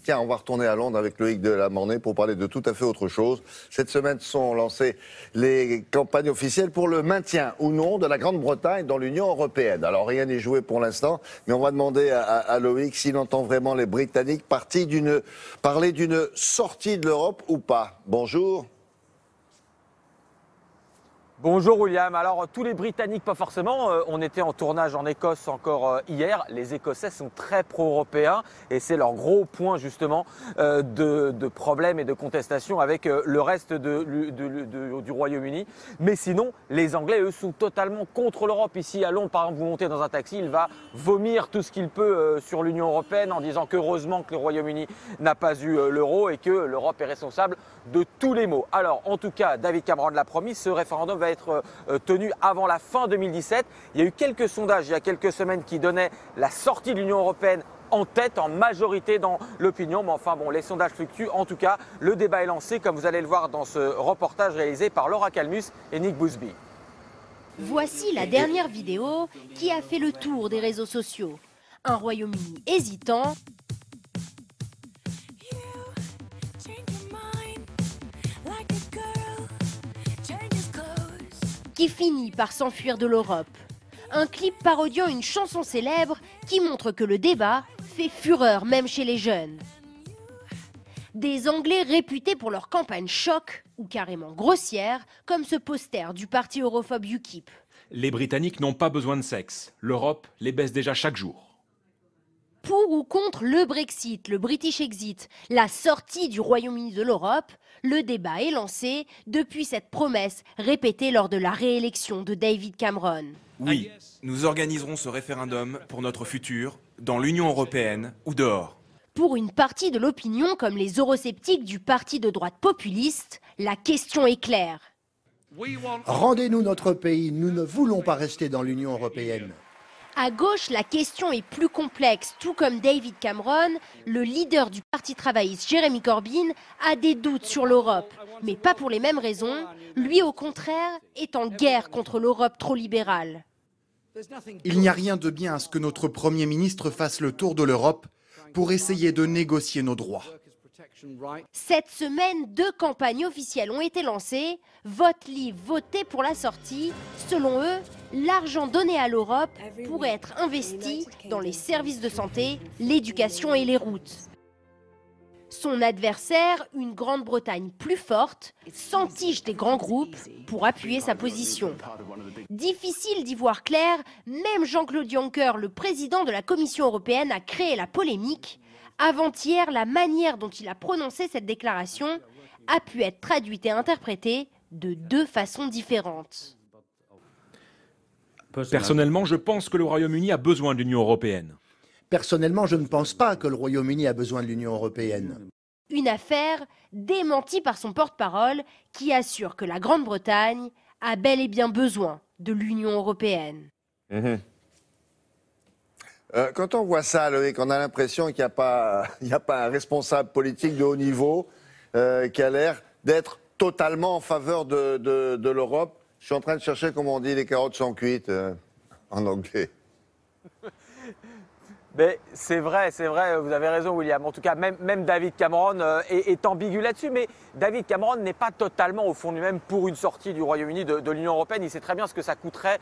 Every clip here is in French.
Tiens, on va retourner à Londres avec Loïc Delamornay pour parler de tout à fait autre chose. Cette semaine sont lancées les campagnes officielles pour le maintien ou non de la Grande-Bretagne dans l'Union européenne. Alors rien n'est joué pour l'instant, mais on va demander à Loïc s'il entend vraiment les Britanniques parler d'une sortie de l'Europe ou pas. Bonjour. Bonjour William, alors tous les Britanniques pas forcément, on était en tournage en Écosse encore hier, les Écossais sont très pro-européens et c'est leur gros point justement de problème et de contestation avec le reste du Royaume-Uni. Mais sinon, les Anglais eux sont totalement contre l'Europe. Ici à Londres par exemple, vous montez dans un taxi, il va vomir tout ce qu'il peut sur l'Union européenne en disant qu'heureusement que le Royaume-Uni n'a pas eu l'euro et que l'Europe est responsable de tous les maux. Alors en tout cas, David Cameron l'a promis, ce référendum va être tenu avant la fin 2017. Il y a eu quelques sondages il y a quelques semaines qui donnaient la sortie de l'Union européenne en tête, en majorité dans l'opinion. Mais enfin bon, les sondages fluctuent. En tout cas, le débat est lancé, comme vous allez le voir dans ce reportage réalisé par Laura Calmus et Nick Busby. Voici la dernière vidéo qui a fait le tour des réseaux sociaux. Un Royaume-Uni hésitant, qui finit par s'enfuir de l'Europe. Un clip parodiant une chanson célèbre qui montre que le débat fait fureur même chez les jeunes. Des Anglais réputés pour leur campagne choc ou carrément grossière, comme ce poster du parti europhobe UKIP. Les Britanniques n'ont pas besoin de sexe. L'Europe les baisse déjà chaque jour. Pour ou contre le Brexit, le British Exit, la sortie du Royaume-Uni de l'Europe, le débat est lancé depuis cette promesse répétée lors de la réélection de David Cameron. Oui, nous organiserons ce référendum pour notre futur, dans l'Union européenne ou dehors. Pour une partie de l'opinion, comme les eurosceptiques du parti de droite populiste, la question est claire. Rendez-nous notre pays, nous ne voulons pas rester dans l'Union européenne. À gauche, la question est plus complexe. Tout comme David Cameron, le leader du Parti travailliste Jeremy Corbyn a des doutes sur l'Europe. Mais pas pour les mêmes raisons. Lui, au contraire, est en guerre contre l'Europe trop libérale. Il n'y a rien de bien à ce que notre Premier ministre fasse le tour de l'Europe pour essayer de négocier nos droits. Cette semaine, 2 campagnes officielles ont été lancées. Vote Leave, voter pour la sortie. Selon eux, l'argent donné à l'Europe pourrait être investi dans les services de santé, l'éducation et les routes. Son adversaire, une Grande-Bretagne plus forte, s'entiche des grands groupes pour appuyer sa position. Difficile d'y voir clair, même Jean-Claude Juncker, le président de la Commission européenne, a créé la polémique. Avant-hier, la manière dont il a prononcé cette déclaration a pu être traduite et interprétée de 2 façons différentes. Personnellement, je pense que le Royaume-Uni a besoin de l'Union européenne. Personnellement, je ne pense pas que le Royaume-Uni a besoin de l'Union européenne. Une affaire démentie par son porte-parole qui assure que la Grande-Bretagne a bel et bien besoin de l'Union européenne. Quand on voit ça, Loïc, on a l'impression qu'il n'y a pas un responsable politique de haut niveau qui a l'air d'être totalement en faveur de l'Europe. Je suis en train de chercher comment on dit les carottes sont cuites en anglais. Mais c'est vrai, vous avez raison William. En tout cas, même David Cameron est ambigu là-dessus. Mais David Cameron n'est pas totalement au fond de lui-même pour une sortie du Royaume-Uni de l'Union européenne. Il sait très bien ce que ça coûterait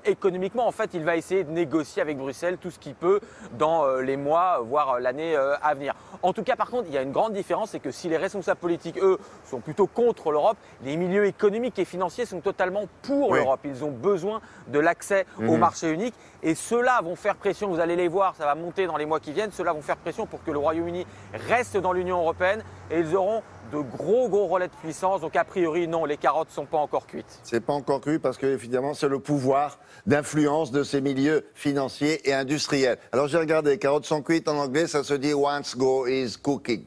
économiquement. En fait, il va essayer de négocier avec Bruxelles tout ce qu'il peut dans les mois, voire l'année à venir. En tout cas, par contre, il y a une grande différence, c'est que si les responsables politiques, eux, sont plutôt contre l'Europe, les milieux économiques et financiers sont totalement pour l'Europe. Ils ont besoin de l'accès au marché unique. Et ceux-là vont faire pression, vous allez les voir, ça va monter dans les mois qui viennent, ceux-là vont faire pression pour que le Royaume-Uni reste dans l'Union européenne et ils auront de gros relais de puissance. Donc a priori, non, les carottes ne sont pas encore cuites. C'est pas encore cuit parce que évidemment c'est le pouvoir d'influence de ces milieux financiers et industriels. Alors j'ai regardé, carottes sont cuites en anglais, ça se dit once go is cooking.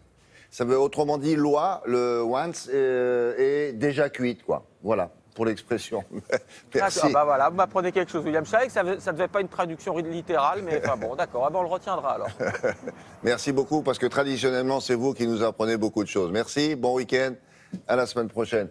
Ça veut autrement dit loi, le once est déjà cuite, quoi. Voilà. Pour l'expression. Merci. Ah bah voilà, vous m'apprenez quelque chose, William. Je savais que ça ne devait pas une traduction littérale, mais enfin bon, d'accord, on le retiendra alors. Merci beaucoup, parce que traditionnellement, c'est vous qui nous apprenez beaucoup de choses. Merci, bon week-end, à la semaine prochaine.